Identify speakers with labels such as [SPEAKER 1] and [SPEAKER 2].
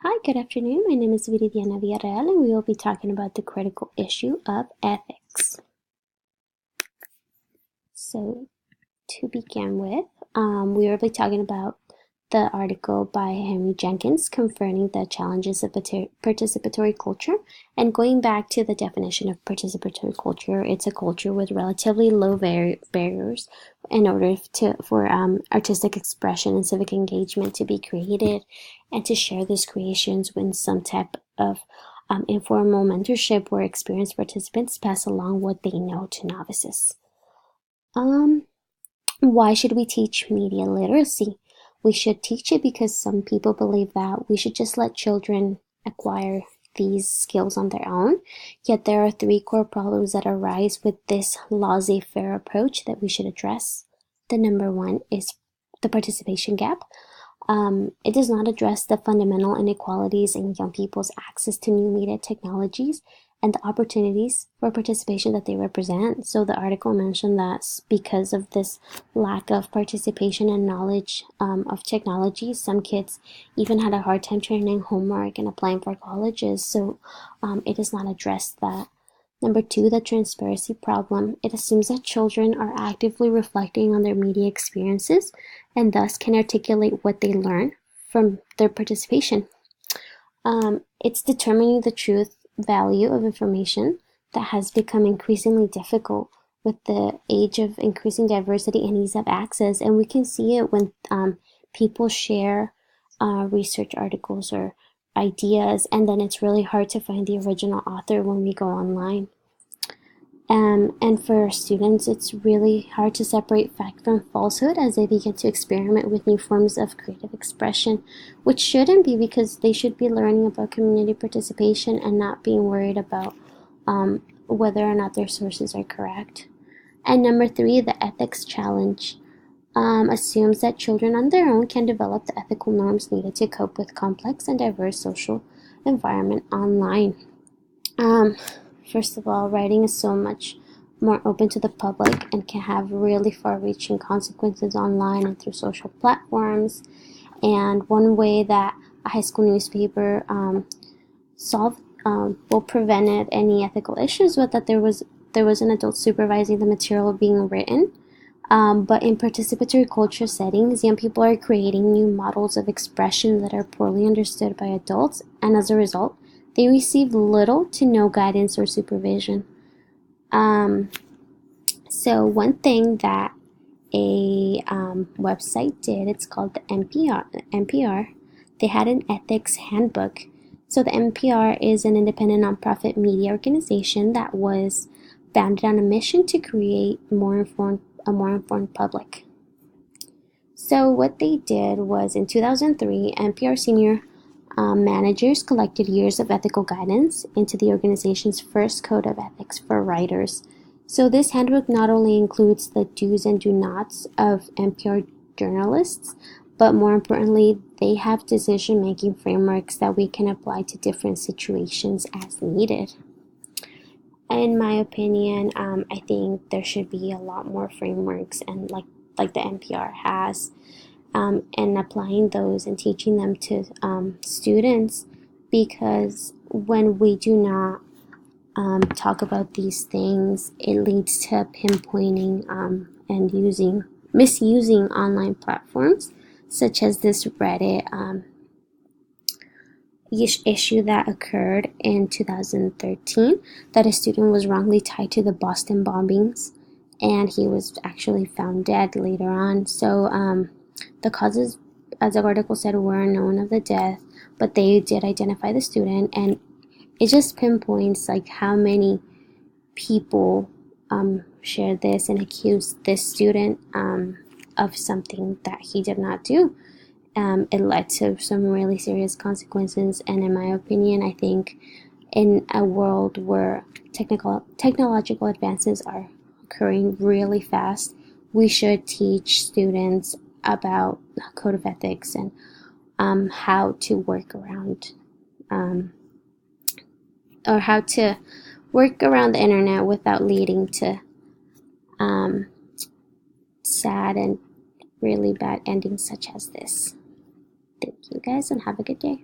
[SPEAKER 1] Hi, good afternoon. My name is Viridiana Villarreal, and we will be talking about the critical issue of ethics. So, to begin with, we will be talking about the article by Henry Jenkins confronting the challenges of participatory culture. And going back to the definition of participatory culture, it's a culture with relatively low barriers in order for artistic expression and civic engagement to be created, and to share these creations with some type of informal mentorship where experienced participants pass along what they know to novices. Um, why should we teach media literacy? We should teach it because some people believe that we should just let children acquire these skills on their own. Yet there are three core problems that arise with this laissez-faire approach that we should address. The number one is the participation gap. It does not address the fundamental inequalities in young people's access to new media technologies and the opportunities for participation that they represent. So the article mentioned that because of this lack of participation and knowledge of technology, some kids even had a hard time turning homework and applying for colleges. So it does not address that. Number two, the transparency problem. It assumes that children are actively reflecting on their media experiences and thus can articulate what they learn from their participation. It's determining the truth value of information that has become increasingly difficult with the age of increasing diversity and ease of access. And we can see it when people share research articles or ideas, and then it's really hard to find the original author when we go online. And for students, it's really hard to separate fact from falsehood as they begin to experiment with new forms of creative expression, which shouldn't be, because they should be learning about community participation and not being worried about whether or not their sources are correct. And number three, the ethics challenge. Assumes that children on their own can develop the ethical norms needed to cope with complex and diverse social environment online. First of all, writing is so much more open to the public and can have really far-reaching consequences online and through social platforms. And one way that a high school newspaper prevented any ethical issues was that there was an adult supervising the material being written. But in participatory culture settings, young people are creating new models of expression that are poorly understood by adults, and as a result, they receive little to no guidance or supervision. So one thing that a website did, it's called the NPR. They had an ethics handbook. So the NPR is an independent nonprofit media organization that was founded on a mission to create a more informed public. So what they did was, in 2003, NPR senior managers collected years of ethical guidance into the organization's first code of ethics for writers. So this handbook not only includes the do's and do nots of NPR journalists, but more importantly, they have decision-making frameworks that we can apply to different situations as needed. In my opinion, I think there should be a lot more frameworks, and like the NPR has, and applying those and teaching them to students, because when we do not talk about these things, it leads to pinpointing and misusing online platforms, such as this Reddit issue that occurred in 2013, that a student was wrongly tied to the Boston bombings, and he was actually found dead later on. So the causes, as the article said, were unknown of the death, but they did identify the student, and it just pinpoints like how many people shared this and accused this student of something that he did not do. It led to some really serious consequences, and in my opinion, I think in a world where technological advances are occurring really fast, we should teach students about code of ethics and how to work around or how to work around the internet without leading to sad and really bad endings such as this. Thank you guys, and have a good day.